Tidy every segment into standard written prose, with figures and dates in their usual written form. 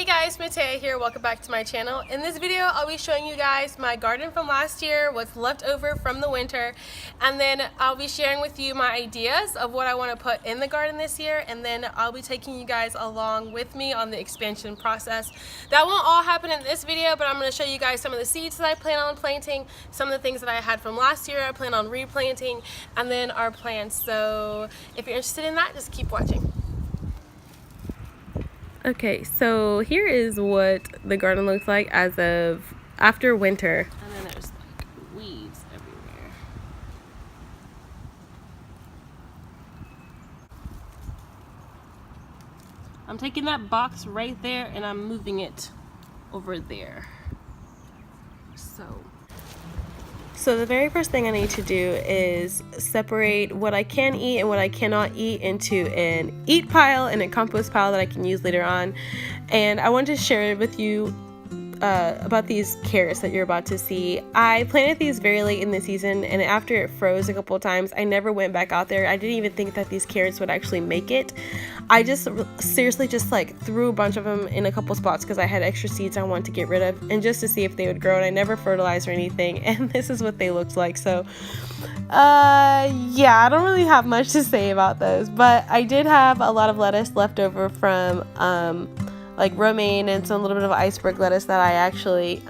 Hey guys, Matea here. Welcome back to my channel. In this video, I'll be showing you guys my garden from last year, what's left over from the winter, and then I'll be sharing with you my ideas of what I want to put in the garden this year, and then I'll be taking you guys along with me on the expansion process. That won't all happen in this video, but I'm going to show you guys some of the seeds that I plan on planting, some of the things that I had from last year I plan on replanting, and then our plans. So if you're interested in that, just keep watching. Okay, so here is what the garden looks like as of after winter. And then there's like weeds everywhere. I'm taking that box right there and I'm moving it over there. So the very first thing I need to do is separate what I can eat and what I cannot eat into an eat pile and a compost pile that I can use later on. And I want to share with you about these carrots that you're about to see. I planted these very late in the season, and after it froze a couple of times, I never went back out there. I didn't even think that these carrots would actually make it. I just seriously just like threw a bunch of them in a couple spots because I had extra seeds I wanted to get rid of, and just to see if they would grow, and I never fertilized or anything, and this is what they looked like. So yeah, I don't really have much to say about those, but I did have a lot of lettuce left over from like romaine and some little bit of iceberg lettuce that I actually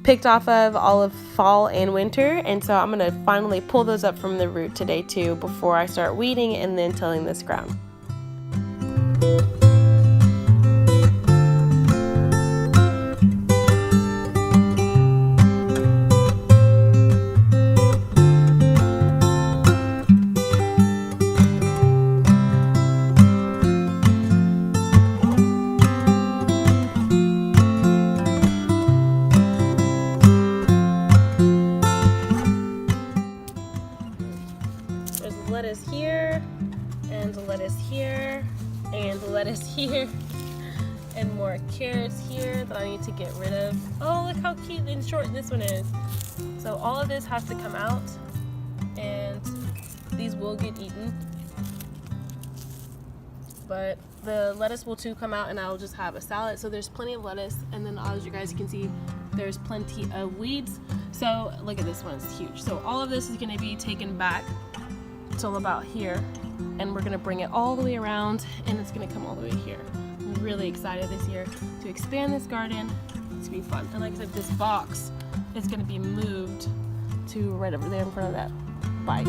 picked off of all of fall and winter, and so I'm gonna finally pull those up from the root today too before I start weeding and then tilling this ground. Lettuce here, and the lettuce here, and the lettuce here, and more carrots here that I need to get rid of. Oh, look how cute and short this one is. So all of this has to come out, and these will get eaten, but the lettuce will too come out, and I'll just have a salad. So there's plenty of lettuce, and then as you guys can see, there's plenty of weeds. So look at this one, it's huge. So all of this is going to be taken back till about here, and we're gonna bring it all the way around, and it's gonna come all the way here. I'm really excited this year to expand this garden. It's gonna be fun. And like I said, this box is gonna be moved to right over there in front of that bike.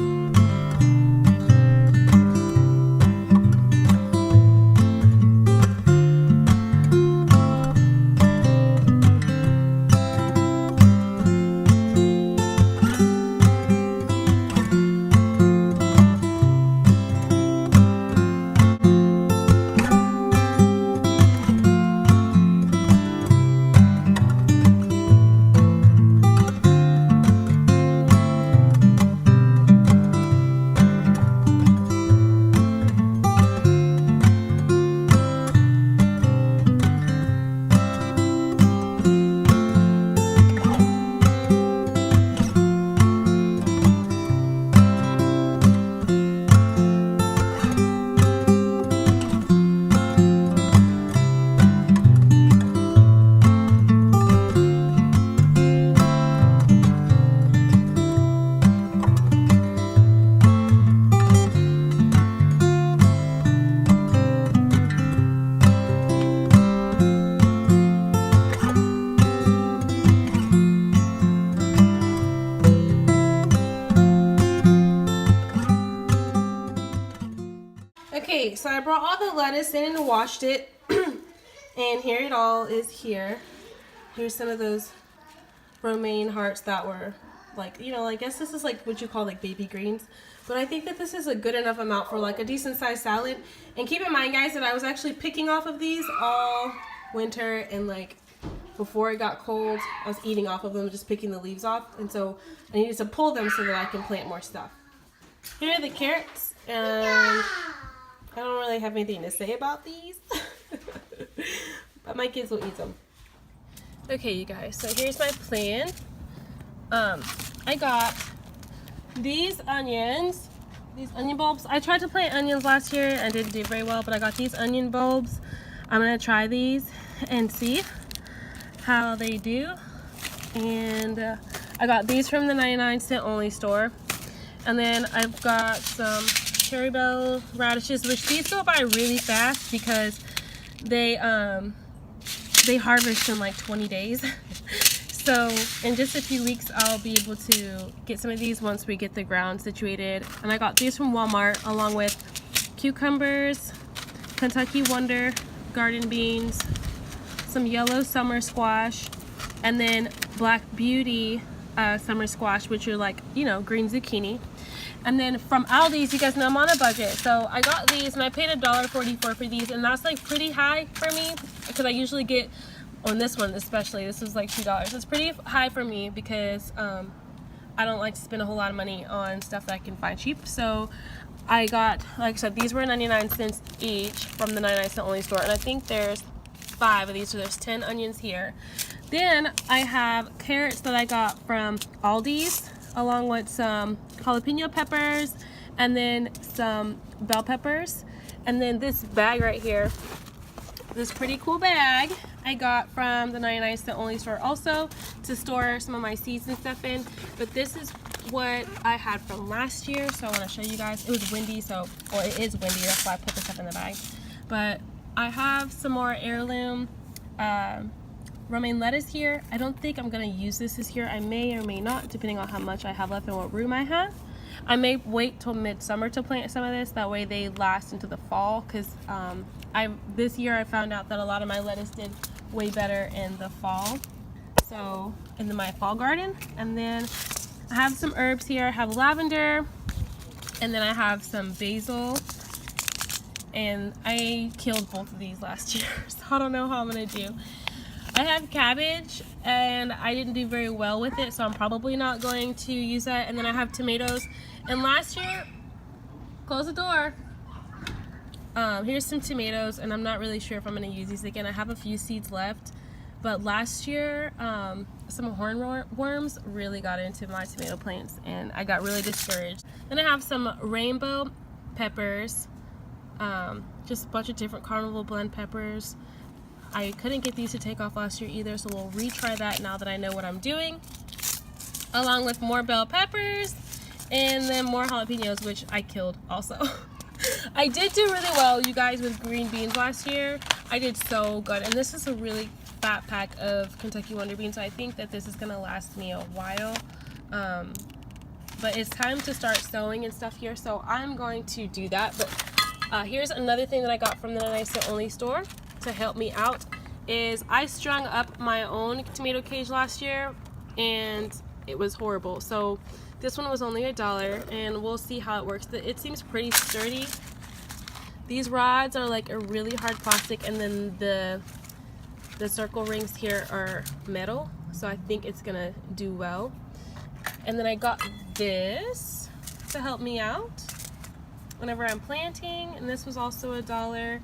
Okay, so I brought all the lettuce in and washed it, and here it all is here. Here's some of those romaine hearts that were like, you know, I guess this is like what you call like baby greens, but I think that this is a good enough amount for like a decent sized salad. And keep in mind, guys, that I was actually picking off of these all winter, and like before it got cold, I was eating off of them, just picking the leaves off, and so I needed to pull them so that I can plant more stuff. Here are the carrots, and I don't really have anything to say about these, but my kids will eat them. Okay, you guys, so here's my plan. I got these onions, these onion bulbs. I tried to plant onions last year and didn't do very well, but I got these onion bulbs. I'm gonna try these and see how they do. And I got these from the 99-cent only store. And then I've got some cherry bell radishes, which these go by really fast because they harvest in like 20 days. So in just a few weeks I'll be able to get some of these once we get the ground situated. And I got these from Walmart along with cucumbers, Kentucky Wonder garden beans, some yellow summer squash, and then Black Beauty summer squash, which are like, you know, green zucchini. And then from Aldi's, you guys know I'm on a budget, so I got these and I paid $1.44 for these, and that's like pretty high for me because I usually get, on this one especially, this was like $2. It's pretty high for me because I don't like to spend a whole lot of money on stuff that I can find cheap. So I got, like I said, these were 99 cents each from the 99-cent only store, and I think there's 5 of these, so there's 10 onions here. Then I have carrots that I got from Aldi's, along with some jalapeno peppers and then some bell peppers. And then this bag right here, this pretty cool bag I got from the 99-cent only store also to store some of my seeds and stuff in. But this is what I had from last year, so I want to show you guys. It was windy, so, well, it is windy, that's why I put this stuff in the bag. But I have some more heirloom romaine lettuce here. I don't think I'm going to use this year. I may or may not, depending on how much I have left and what room I have. I may wait till midsummer to plant some of this. That way they last into the fall, because this year I found out that a lot of my lettuce did way better in the fall. So in my fall garden. And then I have some herbs here. I have lavender, and then I have some basil. And I killed both of these last year, so I don't know how I'm going to do. I have cabbage, and I didn't do very well with it, so I'm probably not going to use that. And then I have tomatoes. And last year, close the door. Here's some tomatoes, and I'm not really sure if I'm going to use these again. I have a few seeds left, but last year, some hornworms really got into my tomato plants, and I got really discouraged. Then I have some rainbow peppers, just a bunch of different carnival blend peppers. I couldn't get these to take off last year either, so we'll retry that now that I know what I'm doing. Along with more bell peppers and then more jalapenos, which I killed also. I did do really well, you guys, with green beans last year. I did so good, and this is a really fat pack of Kentucky Wonder beans, so I think that this is going to last me a while. But it's time to start sowing and stuff here, so I'm going to do that. But here's another thing that I got from the 99-cent only store to help me out, is I strung up my own tomato cage last year and it was horrible. So this one was only $1, and we'll see how it works. It seems pretty sturdy. These rods are like a really hard plastic, and then the circle rings here are metal, so I think it's gonna do well. And then I got this to help me out whenever I'm planting, and this was also $1.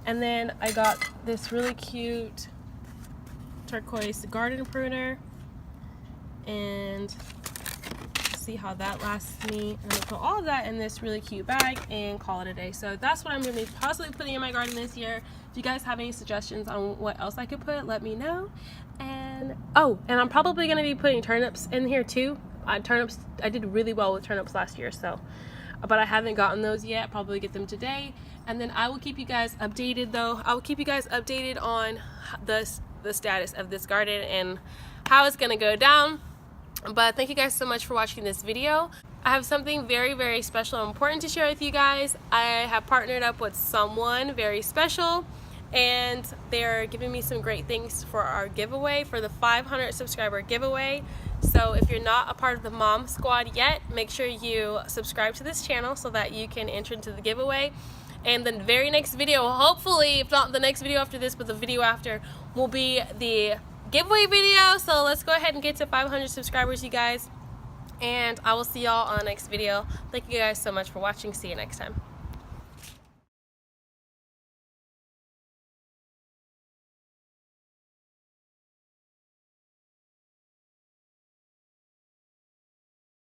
And then I got this really cute turquoise garden pruner, and see how that lasts me. I'm gonna put all of that in this really cute bag and call it a day. So that's what I'm gonna be possibly putting in my garden this year. If you guys have any suggestions on what else I could put, let me know. And oh, and I'm probably gonna be putting turnips in here too. Turnips, I did really well with turnips last year, so, but I haven't gotten those yet. Probably get them today. And then I will keep you guys updated, though. I will keep you guys updated on the status of this garden and how it's gonna go down. But thank you guys so much for watching this video. I have something very, very special and important to share with you guys. I have partnered up with someone very special, and they're giving me some great things for our giveaway, for the 500 subscriber giveaway. So if you're not a part of the Mom Squad yet, make sure you subscribe to this channel so that you can enter into the giveaway. And the very next video, hopefully, if not the next video after this, but the video after, will be the giveaway video. So let's go ahead and get to 500 subscribers, you guys. And I will see y'all on the next video. Thank you guys so much for watching. See you next time.